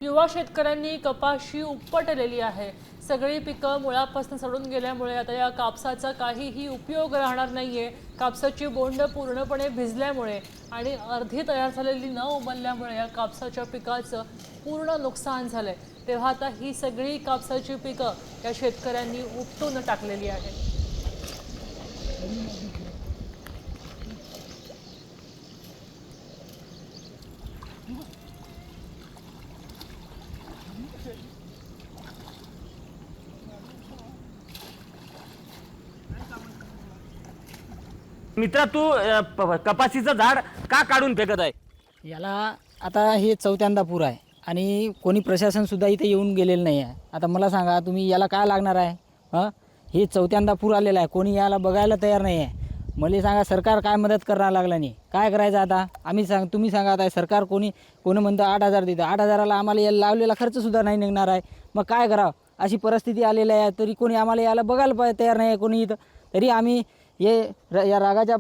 युवा शेतकऱ्यांनी कपाशी उपटलेली आहे। सगळी पिकं मुळापासून सडून गेल्यामुळे आता या कापसाचा काहीही उपयोग राहणार नाहीये। कापसाची बोंड पूर्णपणे भिजल्यामुळे आणि अर्धी तयार झालेली न उमलल्यामुळे या कापसाच्या पिकाचं पूर्ण नुकसान झालंय। तेव्हा आता ही सगळी कापसाची पिकं या शेतकऱ्यांनी उपटून टाकलेली आहेत। मित्रा, तू कपाशीचं झाड का काढून फेकत आहे? याला आता हे चौथ्यांदा पूर आहे आणि कोणी प्रशासनसुद्धा इथे येऊन गेलेलं नाही आहे। आता मला सांगा, तुम्ही याला काय लागणार आहे? हे चौथ्यांदा पूर आलेला आहे, कोणी याला बघायला तयार नाही आहे। मला सांगा, सरकार काय मदत करायला लागला नाही, काय करायचं आता? तुम्ही सांगा, आता सरकार कोणी म्हणतं 8,000 देतं, 8,000ला आम्हाला याला लावलेला खर्चसुद्धा नाही निघणार आहे। मग काय करावं? अशी परिस्थिती आलेली आहे, तरी कोणी आम्हाला याला बघायला तयार नाही आहे कोणी इथं। तरी आम्ही या रागाच्या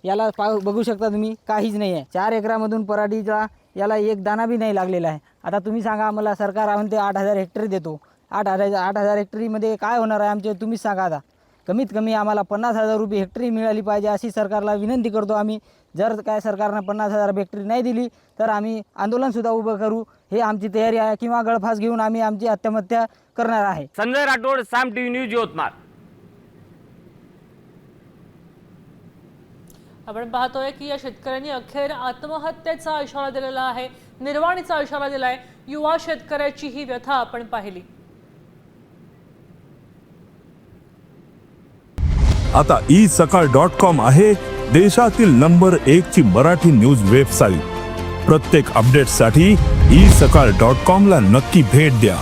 याला बघू शकता तुम्ही, काहीच नाही आहे। 4 एकरामधून पराठीचा याला एक दाना बी नाही लागलेला आहे। आता तुम्ही सांगा, आम्हाला सरकार म्हणते 8,000 हेक्टरी देतो। 8,000 हेक्टरीमध्ये काय होणार आहे आमचे? तुम्हीच सांगा। आता कमीत कमी आम्हाला 50,000 रुपये हेक्टरी मिळाली पाहिजे, अशी सरकारला विनंती करतो आम्ही। जर काय सरकारनं 50,000 हेक्टरी नाही दिली तर आम्ही आंदोलनसुद्धा उभं करू, हे आमची तयारी आहे, किंवा गळफास घेऊन आम्ही आमची आत्महत्या करणार आहे। संजय राठोड, साम टीव्ही न्यूज, यवतमाळ। आपण पाहतोय की या शेतकऱ्यांनी अखेर आत्महत्येचा इशारा दिलेला आहे, निर्वाणीचा इशारा दिलाय। युवा शेतकऱ्याची ही व्यथा आपण पाहिली। आता isakal.com आहे देशातील नंबर 1 ची मराठी न्यूज वेबसाईट। प्रत्येक अपडेटसाठी isakal.com ला नक्की भेट द्या।